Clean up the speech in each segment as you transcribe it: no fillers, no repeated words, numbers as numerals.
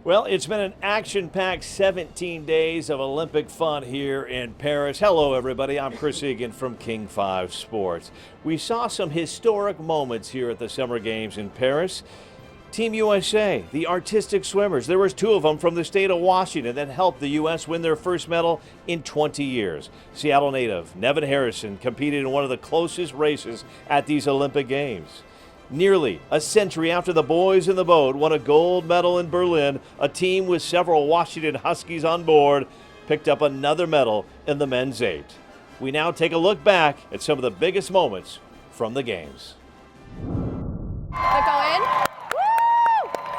Well, it's been an action-packed 17 days of Olympic fun here in Paris. Hello, everybody. I'm Chris Egan from King 5 Sports. We saw some historic moments here at the Summer Games in Paris. Team USA, the artistic swimmers, there was two of them from the state of Washington that helped the U.S. win their first medal in 20 years. Seattle native Nevin Harrison competed in one of the closest races at these Olympic Games. Nearly a century after the boys in the boat won a gold medal in Berlin, a team with several Washington Huskies on board picked up another medal in the men's 8. We now take a look back at some of the biggest moments from the Games. Go in.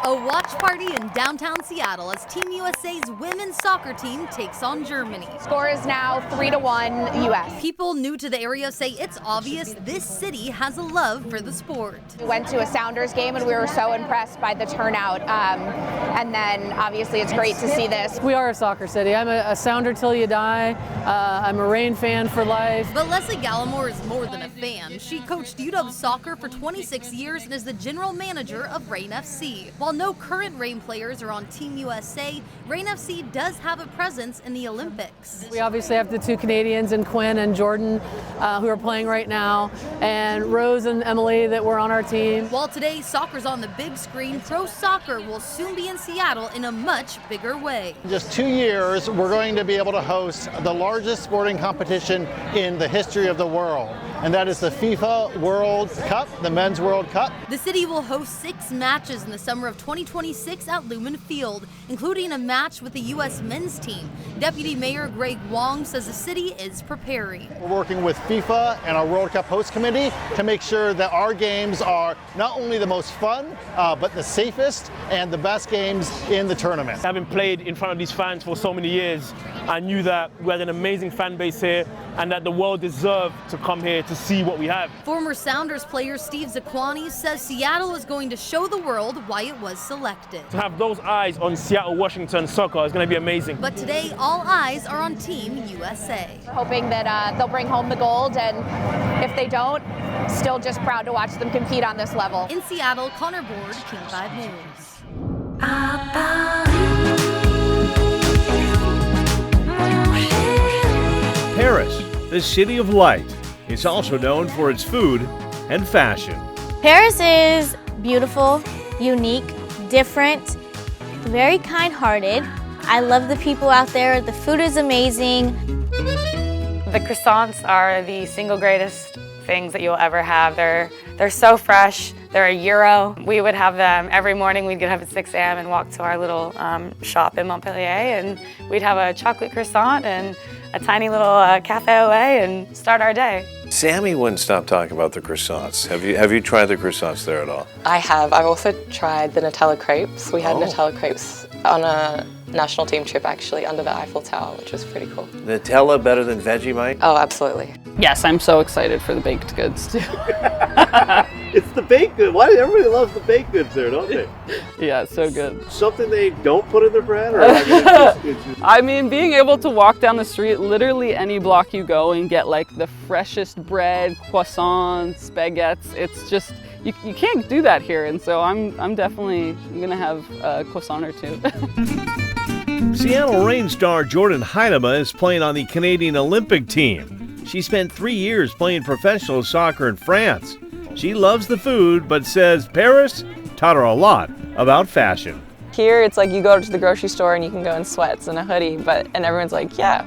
A watch party in downtown Seattle as Team USA's women's soccer team takes on Germany. Score is now 3-1 U.S. People new to the area say it's obvious this city has a love for the sport. We went to a Sounders game and we were so impressed by the turnout. And then obviously it's great to see this. We are a soccer city. I'm a Sounder till you die. I'm a Reign fan for life. But Leslie Gallimore is more than a fan. She coached UW soccer for 26 years and is the general manager of Reign FC. While no current Reign players are on Team USA, Reign FC does have a presence in the Olympics. We obviously have the two Canadians, and Quinn and Jordan, who are playing right now, and Rose and Emily that were on our team. While today soccer's on the big screen, pro soccer will soon be in Seattle in a much bigger way. In just 2 years, we're going to be able to host the largest sporting competition in the history of the world, and that is the FIFA World Cup, the Men's World Cup. The city will host 6 matches in the summer of 2026 at Lumen Field, including a match with the U.S. men's team. Deputy Mayor Greg Wong says the city is preparing. We're working with FIFA and our World Cup host committee to make sure that our games are not only the most fun, but the safest and the best games in the tournament. Having played in front of these fans for so many years, I knew that we had an amazing fan base here and that the world deserved to come here to see what we have. Former Sounders player Steve Zaquani says Seattle is going to show the world why it was selected. To have those eyes on Seattle, Washington soccer is going to be amazing. But today, all eyes are on Team USA. Hoping that they'll bring home the gold, and if they don't, still just proud to watch them compete on this level. In Seattle, Connor Board, King 5 News. Paris, the city of light, is also known for its food and fashion. Paris is beautiful, unique, different, very kind-hearted. I love the people out there. The food is amazing. The croissants are the single greatest things that you'll ever have. They're so fresh. They're €1. We would have them every morning. We'd get up at 6 a.m. and walk to our little shop in Montpellier, and we'd have a chocolate croissant and a tiny little cafe au lait and start our day. Sammy wouldn't stop talking about the croissants. Have you tried the croissants there at all? I have. I've also tried the Nutella crepes. We had Nutella crepes on a national team trip actually under the Eiffel Tower, which was pretty cool. Nutella better than Vegemite? Oh, absolutely. Yes, I'm so excited for the baked goods too. It's the baked goods. Why everybody loves the baked goods there, don't they? Yeah, it's so good. Something they don't put in their bread? Or I mean, being able to walk down the street, literally any block you go and get like the freshest bread, croissants, baguettes, it's just, you can't do that here, and so I'm definitely gonna have a croissant or two. Seattle Reign star Jordan Huitema is playing on the Canadian Olympic team. She spent 3 years playing professional soccer in France. She loves the food, but says Paris taught her a lot about fashion. Here, it's like you go to the grocery store and you can go in sweats and a hoodie, and everyone's like, yeah.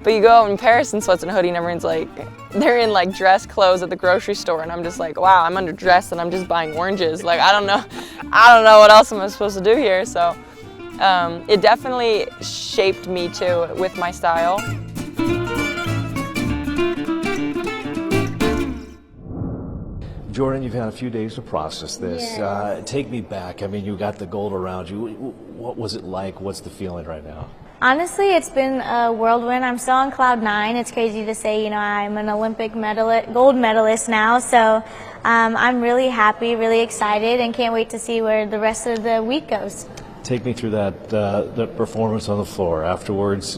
But you go out in Paris in sweats and a hoodie and everyone's like, they're in like dress clothes at the grocery store, and I'm just like, wow, I'm underdressed and I'm just buying oranges. Like, I don't know what else I'm supposed to do here. So it definitely shaped me too with my style. Jordan, you've had a few days to process this. Take me back. I mean, you got the gold around you. What was it like? What's the feeling right now? Honestly, it's been a whirlwind. I'm still on cloud 9. It's crazy to say, you know, I'm an Olympic gold medalist now. So I'm really happy, really excited, and can't wait to see where the rest of the week goes. Take me through that performance on the floor afterwards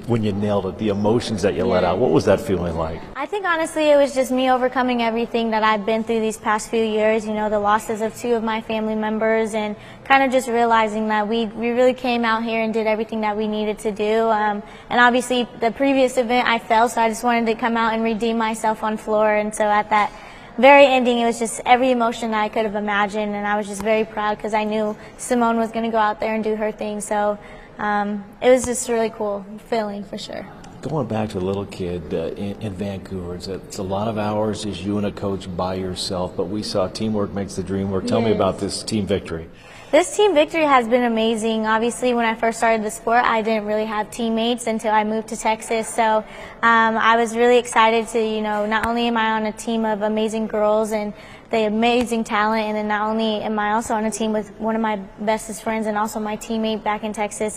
when you nailed it, the emotions that you let out. What was that feeling like? I think honestly it was just me overcoming everything that I've been through these past few years, the losses of 2 of my family members, and kind of just realizing that we really came out here and did everything that we needed to do. And obviously the previous event I fell, so I just wanted to come out and redeem myself on floor, and so at that very ending, it was just every emotion that I could have imagined, and I was just very proud because I knew Simone was going to go out there and do her thing. So it was just a really cool feeling for sure. Going back to the little kid in Vancouver, it's a lot of hours as you and a coach by yourself, but we saw teamwork makes the dream work. Tell me about this team victory. This team victory has been amazing. Obviously, when I first started the sport, I didn't really have teammates until I moved to Texas. So I was really excited to, not only am I on a team of amazing girls and the amazing talent, and then not only am I also on a team with one of my bestest friends and also my teammate back in Texas.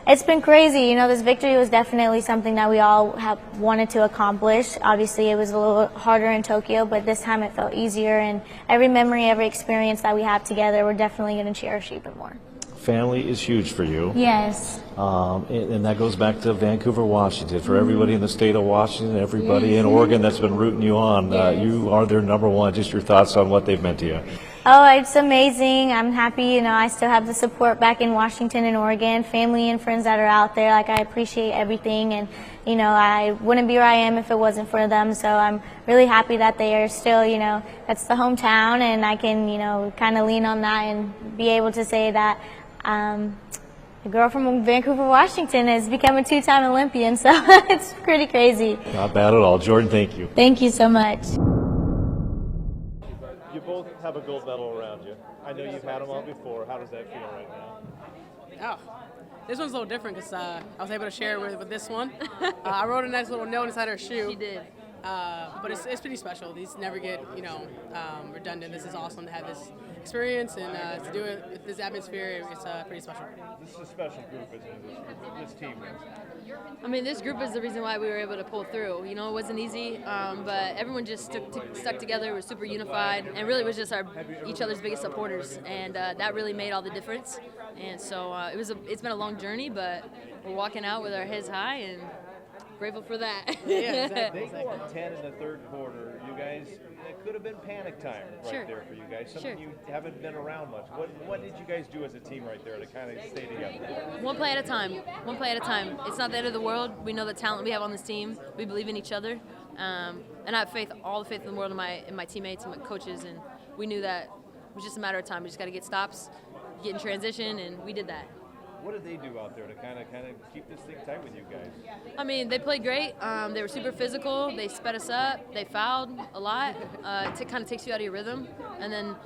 It's been crazy. This victory was definitely something that we all have wanted to accomplish. Obviously, it was a little harder in Tokyo, but this time it felt easier. And every memory, every experience that we have together, we're definitely going to cherish even more. Family is huge for you. Yes. And that goes back to Vancouver, Washington. For everybody in the state of Washington, everybody in Oregon that's been rooting you on, you are their number one. Just your thoughts on what they've meant to you. Oh, it's amazing. I'm happy, I still have the support back in Washington and Oregon, family and friends that are out there. I appreciate everything, and, I wouldn't be where I am if it wasn't for them. So I'm really happy that they are still, that's the hometown, and I can, kind of lean on that and be able to say that a girl from Vancouver, Washington has become a 2-time Olympian. So it's pretty crazy. Not bad at all. Jordan, thank you. Thank you so much. You both have a gold medal around you. I know you've had them all before. How does that feel right now? Oh, this one's a little different because I was able to share it with this one. I wrote a nice little note inside her shoe. She did. But it's pretty special. These never get, redundant. This is awesome to have this experience, and to do it with this atmosphere, it's pretty special. This is a special group, isn't it? This team is. I mean, this group is the reason why we were able to pull through. It wasn't easy, but everyone just stuck together. We're super unified, and really was just each other's biggest supporters, and that really made all the difference. And so it's been a long journey, but we're walking out with our heads high and grateful for that. Yeah, exactly. They go up 10 in the third quarter. You guys, it could have been panic time right there for you guys. Something you haven't been around much. What did you guys do as a team right there to kind of stay together? One play at a time. One play at a time. It's not the end of the world. We know the talent we have on this team. We believe in each other. And I have faith, all the faith in the world in my teammates and my coaches. And we knew that it was just a matter of time. We just got to get stops, get in transition, and we did that. What did they do out there to kind of keep this thing tight with you guys? I mean, they played great. They were super physical. They sped us up. They fouled a lot. It kind of takes you out of your rhythm. And then,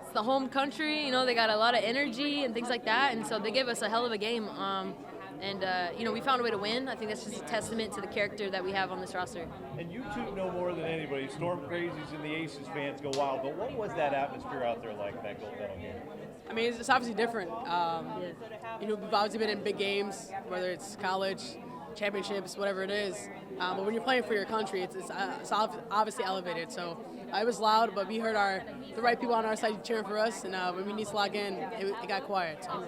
it's the home country. They got a lot of energy and things like that. And so they gave us a hell of a game. We found a way to win. I think that's just a testament to the character that we have on this roster. And you two know more than anybody. Storm Crazies and the Aces fans go wild. But what was that atmosphere out there like, that gold medal game? I mean, it's obviously different. We've obviously been in big games, whether it's college, championships, whatever it is. But when you're playing for your country, it's obviously elevated. So it was loud, but we heard the right people on our side cheering for us. And when we need to log in, it got quiet. So.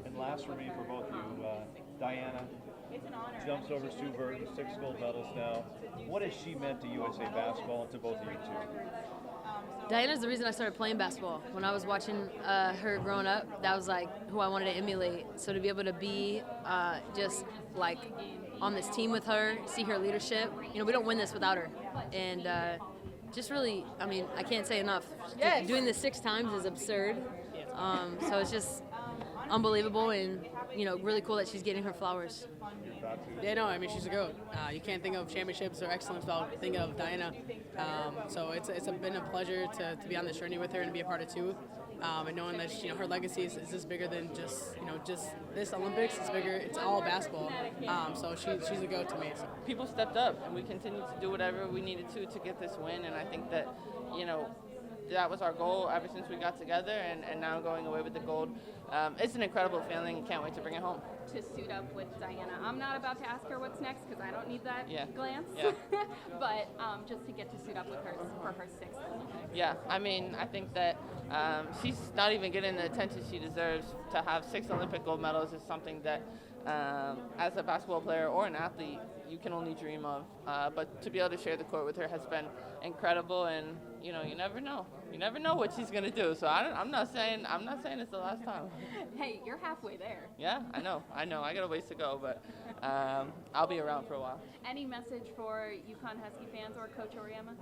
And last for me, for both of you, Diana jumps over Sue Burton, 6 gold medals now. What has she meant to USA basketball and to both of you two? Diana's the reason I started playing basketball. When I was watching her growing up, that was who I wanted to emulate. So to be able to be just on this team with her, see her leadership, we don't win this without her. And just really, I can't say enough. Yes. Doing this 6 times is absurd. So it's just unbelievable and, really cool that she's getting her flowers. Yeah, no, she's a goat. You can't think of championships or excellence without thinking of Diana. So it's been a pleasure to be on this journey with her and to be a part of two. And knowing that her legacy is just bigger than just this Olympics. It's bigger. It's all basketball. So she's a goat to me. So. People stepped up, and we continued to do whatever we needed to get this win. And I think that that was our goal ever since we got together, and now going away with the gold. It's an incredible feeling. Can't wait to bring it home. To suit up with Diana. I'm not about to ask her what's next because I don't need that glance. Yeah. But just to get to suit up with her for her 6th Olympics. Yeah, I mean, I think that she's not even getting the attention she deserves. To have 6 Olympic gold medals is something that, as a basketball player or an athlete, you can only dream of. But to be able to share the court with her has been incredible, and you never know. You never know what she's gonna do. So I'm not saying it's the last time. Hey, you're halfway there. Yeah, I know. I got a ways to go, but I'll be around for a while. Any message for UConn Husky fans or Coach Auriemma?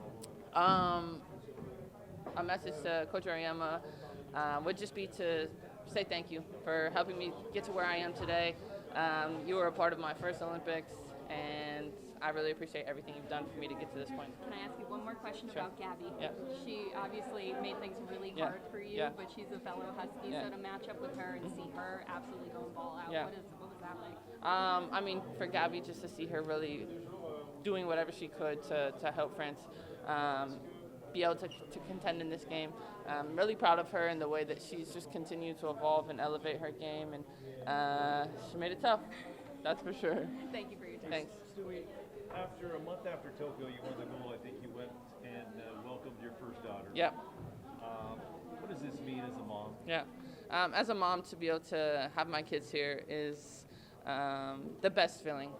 A message to Coach Auriemma would just be to say thank you for helping me get to where I am today. You were a part of my first Olympics, and I really appreciate everything you've done for me to get to this point. Can I ask you one more question about Gabby? Yeah. She obviously made things really hard for you, but she's a fellow Husky, so to match up with her and see her absolutely go and ball out, what was that like? I mean, for Gabby, just to see her really doing whatever she could to help France be able to contend in this game. I'm really proud of her in the way that she's just continued to evolve and elevate her game, and she made it tough. That's for sure. Thank you for your time. Thanks. Stewie, after a month after Tokyo, you won the gold. I think you went and welcomed your first daughter. Yep. What does this mean as a mom? Yeah. As a mom, to be able to have my kids here is the best feeling.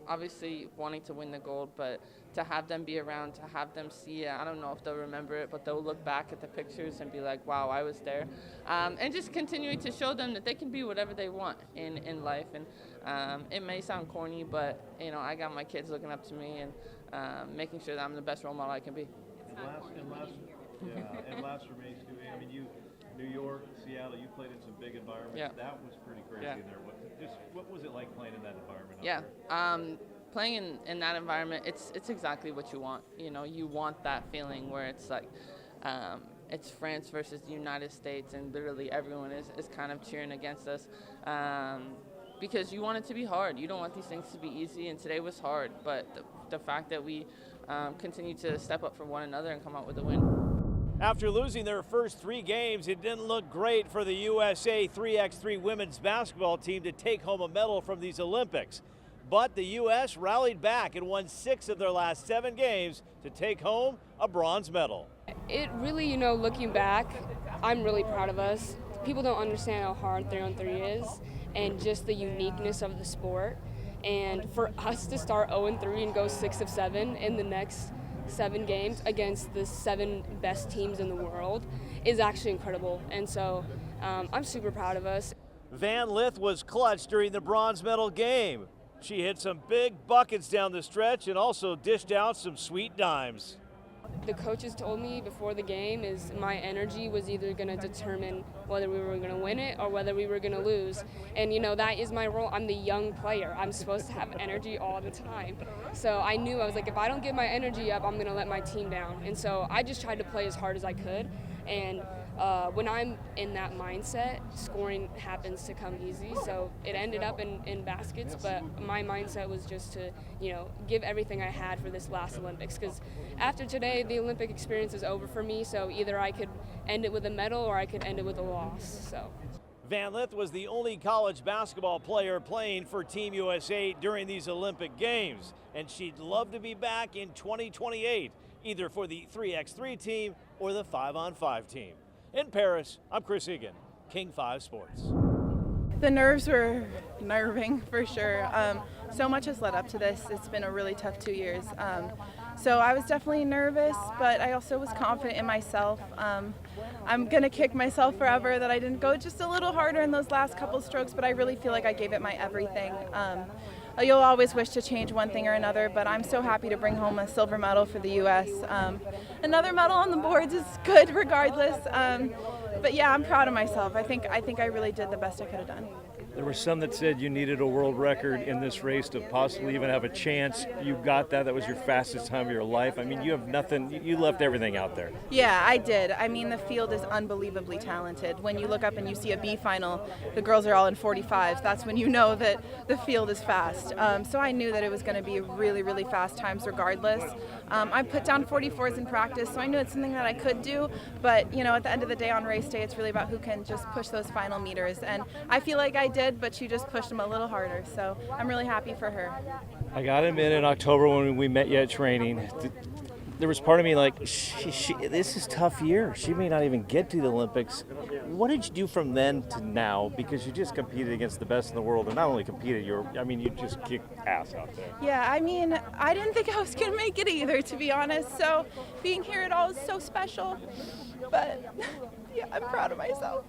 Obviously wanting to win the gold, but to have them be around, to have them see it, I don't know if they'll remember it, but they'll look back at the pictures and be like, wow, I was there. And just continuing to show them that they can be whatever they want in life. And it may sound corny, but I got my kids looking up to me and making sure that I'm the best role model I can be. And last for me, Stewie, I mean, New York, Seattle, you played in some big environments. Yeah. That was pretty crazy in there. What was it like playing in that environment? Yeah. Playing in that environment, it's exactly what you want. You want that feeling where it's like it's France versus the United States, and literally everyone is kind of cheering against us because you want it to be hard. You don't want these things to be easy, and today was hard. But the fact that we continue to step up for one another and come out with a win. After losing their first 3 games, it didn't look great for the USA 3x3 women's basketball team to take home a medal from these Olympics. But the U.S. rallied back and won 6 of their last 7 games to take home a bronze medal. It really, looking back, I'm really proud of us. People don't understand how hard 3-on-3 is and just the uniqueness of the sport. And for us to start 0-3 and go 6 of 7 in the next 7 games against the 7 best teams in the world is actually incredible. And so I'm super proud of us. Van Lith was clutch during the bronze medal game. She hit some big buckets down the stretch and also dished out some sweet dimes. The coaches told me before the game is my energy was either going to determine whether we were going to win it or whether we were going to lose. And, that is my role. I'm the young player. I'm supposed to have energy all the time. So I knew, I was like, if I don't get my energy up, I'm going to let my team down. And so I just tried to play as hard as I could. And when I'm in that mindset, scoring happens to come easy. So it ended up in baskets, but my mindset was just to, give everything I had for this last Olympics. Because after today, the Olympic experience is over for me. So either I could end it with a medal or I could end it with a loss. So. Van Lith was the only college basketball player playing for Team USA during these Olympic Games, and she'd love to be back in 2028, either for the 3x3 team or the 5-on-5 team. In Paris, I'm Chris Egan, King 5 Sports. The nerves were nerving for sure. So much has led up to this. It's been a really tough 2 years. So I was definitely nervous, but I also was confident in myself. I'm going to kick myself forever that I didn't go just a little harder in those last couple strokes, but I really feel like I gave it my everything. You'll always wish to change one thing or another, but I'm so happy to bring home a silver medal for the U.S. Another medal on the boards is good regardless. But yeah, I'm proud of myself. I think I really did the best I could have done. There were some that said you needed a world record in this race to possibly even have a chance. You got that. That was your fastest time of your life. I mean, you have nothing. You left everything out there. Yeah, I did. I mean, the field is unbelievably talented. When you look up and you see a B final, the girls are all in 45s. That's when you know that the field is fast. So I knew that it was going to be really, really fast times regardless. I put down 44s in practice, so I knew it's something that I could do. But, you know, at the end of the day on race day, it's really about who can just push those final meters. And I feel like I did, but she just pushed them a little harder. So I'm really happy for her. I got him in October when we met you at training. There was part of me like, this is a tough year. She may not even get to the Olympics. What did you do from then to now? Because you just competed against the best in the world, and not only competed, you just kicked ass out there. Yeah, I mean, I didn't think I was going to make it either, to be honest. So being here at all is so special. But yeah, I'm proud of myself.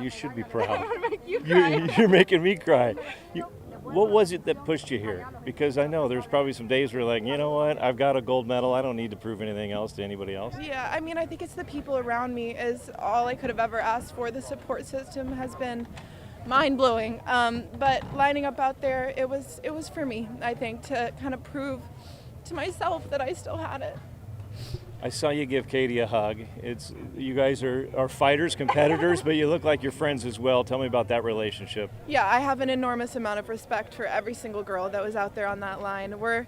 You should be proud. You're making me cry. What was it that pushed you here? Because I know there's probably some days where you're like, you know what, I've got a gold medal. I don't need to prove anything else to anybody else. Yeah, I mean, I think it's the people around me is all I could have ever asked for. The support system has been mind-blowing. But lining up out there, it was for me, I think, to kind of prove to myself that I still had it. I saw you give Katie a hug. You guys are fighters, competitors, but you look like you're friends as well. Tell me about that relationship. Yeah, I have an enormous amount of respect for every single girl that was out there on that line. We're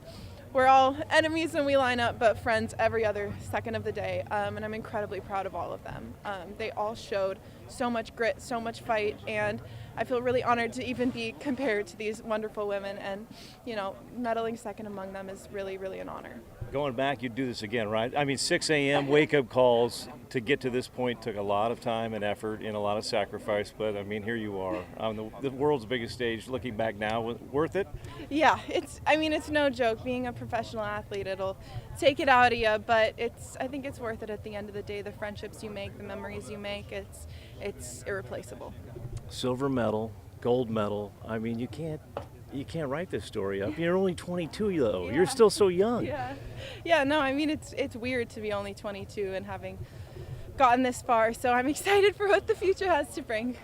all enemies when we line up, but friends every other second of the day. And I'm incredibly proud of all of them. They all showed so much grit, so much fight, and I feel really honored to even be compared to these wonderful women. And, you know, medaling second among them is really, really an honor. Going back, you'd do this again, right? I mean, 6 a.m. wake-up calls to get to this point took a lot of time and effort and a lot of sacrifice, but, I mean, here you are on the world's biggest stage. Looking back now, worth it? Yeah, it's no joke. Being a professional athlete, it'll take it out of you, but I think it's worth it at the end of the day. The friendships you make, the memories you make, it's irreplaceable. Silver medal, gold medal. I mean, you can't write this story up. You're only 22, though. Yeah. You're still so young. Yeah. No, I mean, it's weird to be only 22 and having gotten this far. So I'm excited for what the future has to bring.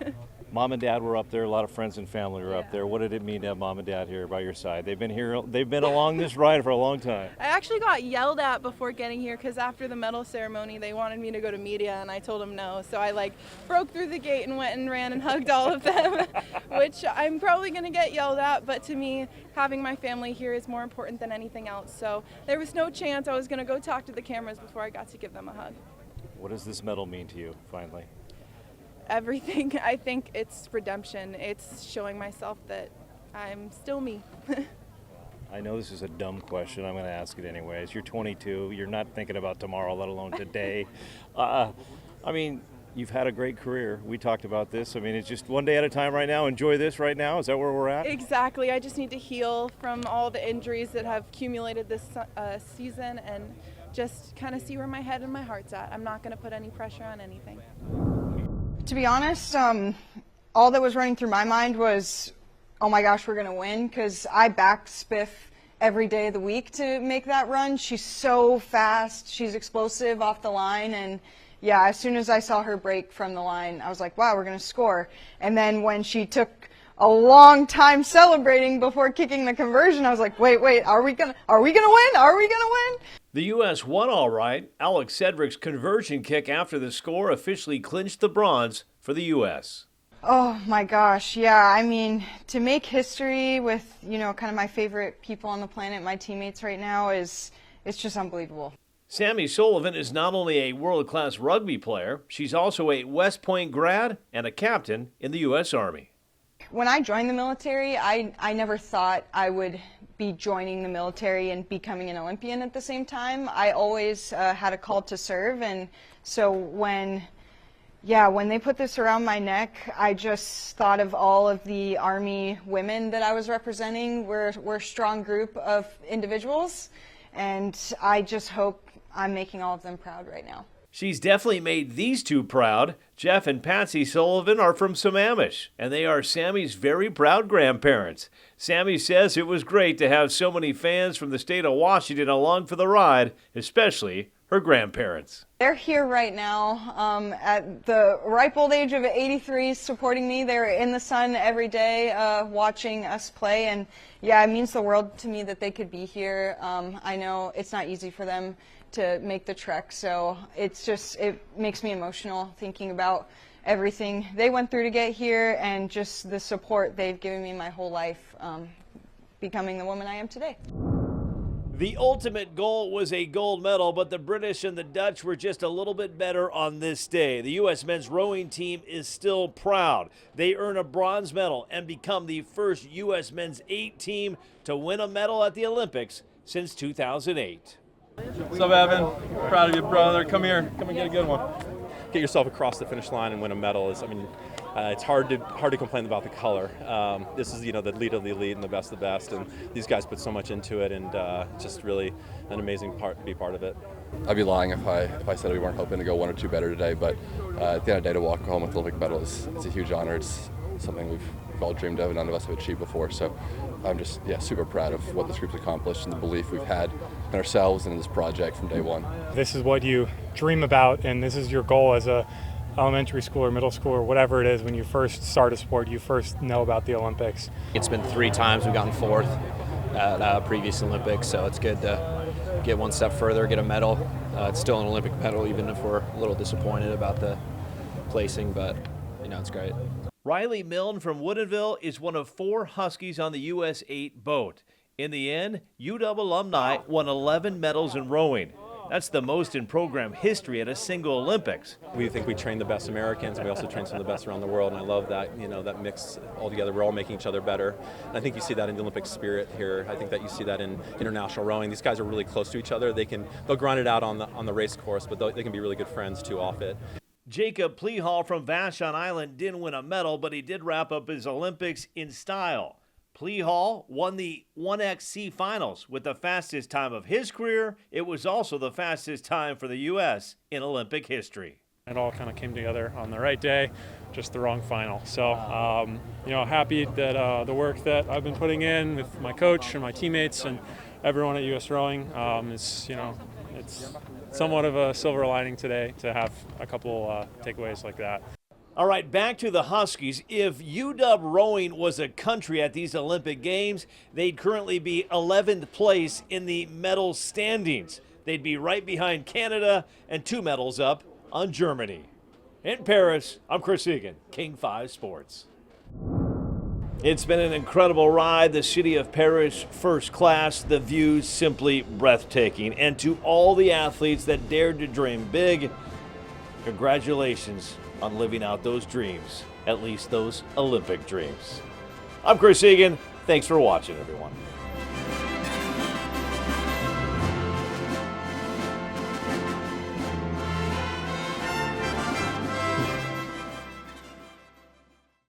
Mom and Dad were up there. A lot of friends and family were up there. What did it mean to have Mom and Dad here by your side? They've been along this ride for a long time. I actually got yelled at before getting here because after the medal ceremony, they wanted me to go to media, and I told them no. So I broke through the gate and went and ran and hugged all of them, which I'm probably going to get yelled at. But to me, having my family here is more important than anything else. So there was no chance I was going to go talk to the cameras before I got to give them a hug. What does this medal mean to you, finally? Everything. I think it's redemption. It's showing myself that I'm still me. I know this is a dumb question. I'm going to ask it anyways. You're 22. You're not thinking about tomorrow, let alone today. I mean, you've had a great career. We talked about this. I mean, it's just one day at a time right now. Enjoy this right now. Is that where we're at? Exactly. I just need to heal from all the injuries that have accumulated this season and just kind of see where my head and my heart's at. I'm not going to put any pressure on anything. To be honest, all that was running through my mind was, oh my gosh, we're going to win, because I backed Spiff every day of the week to make that run. She's so fast, she's explosive off the line, and yeah, as soon as I saw her break from the line, I was like, wow, we're going to score. And then when she took a long time celebrating before kicking the conversion, I was like, wait, are we gonna win? Are we gonna win? The U.S. won all right. Alex Cedric's conversion kick after the score officially clinched the bronze for the U.S. Oh my gosh, yeah, I mean, to make history with, kind of my favorite people on the planet, my teammates right now, it's just unbelievable. Sammy Sullivan is not only a world-class rugby player, she's also a West Point grad and a captain in the U.S. Army. When I joined the military, I never thought I would be joining the military and becoming an Olympian at the same time. I always had a call to serve, and so when they put this around my neck, I just thought of all of the Army women that I was representing. We're a strong group of individuals, and I just hope I'm making all of them proud right now. She's definitely made these two proud. Jeff and Patsy Sullivan are from Sammamish, and they are Sammy's very proud grandparents. Sammy says it was great to have so many fans from the state of Washington along for the ride, especially her grandparents. They're here right now at the ripe old age of 83, supporting me. They're in the sun every day watching us play, and yeah, it means the world to me that they could be here. I know it's not easy for them to make the trek, so it makes me emotional thinking about everything they went through to get here and just the support they've given me my whole life, becoming the woman I am today. The ultimate goal was a gold medal, but the British and the Dutch were just a little bit better on this day. The U.S. men's rowing team is still proud. They earn a bronze medal and become the first U.S. men's 8 team to win a medal at the Olympics since 2008. What's up, Evan? Proud of you, brother. Come here. Come and get a good one. Get yourself across the finish line and win a medal is, it's hard to complain about the color. This is, the elite of the elite and the best of the best, and these guys put so much into it, and just really an amazing part to be part of it. I'd be lying if I said we weren't hoping to go 1 or 2 better today, but at the end of the day, to walk home with the Olympic medal it's a huge honor. It's something we've all dreamed of and none of us have achieved before, so I'm just super proud of what this group's accomplished and the belief we've had in ourselves and in this project from day one. This is what you dream about, and this is your goal as a elementary school or middle school or whatever it is. When you first start a sport, you first know about the Olympics. It's been 3 times we've gotten 4th at previous Olympics, so it's good to get one step further, get a medal. It's still an Olympic medal, even if we're a little disappointed about the placing, but it's great. Riley Milne from Woodinville is one of 4 Huskies on the US 8 boat. In the end, UW alumni won 11 medals in rowing. That's the most in program history at a single Olympics. We think we train the best Americans, and we also train some of the best around the world, and I love that, that mix all together. We're all making each other better. And I think you see that in the Olympic spirit here. I think that you see that in international rowing. These guys are really close to each other. They'll grind it out on the race course, but they can be really good friends too off it. Jacob Plehall from Vashon Island didn't win a medal, but he did wrap up his Olympics in style. Plehall won the 1XC finals with the fastest time of his career. It was also the fastest time for the U.S. in Olympic history. It all kind of came together on the right day, just the wrong final. So, happy that the work that I've been putting in with my coach and my teammates and everyone at U.S. Rowing is, it's somewhat of a silver lining today to have a couple takeaways like that. All right, back to the Huskies. If UW rowing was a country at these Olympic Games, they'd currently be 11th place in the medal standings. They'd be right behind Canada and 2 medals up on Germany. In Paris, I'm Chris Egan, King 5 Sports. It's been an incredible ride. The city of Paris, first class, the views simply breathtaking. And to all the athletes that dared to dream big, congratulations on living out those dreams, at least those Olympic dreams. I'm Chris Egan. Thanks for watching, everyone.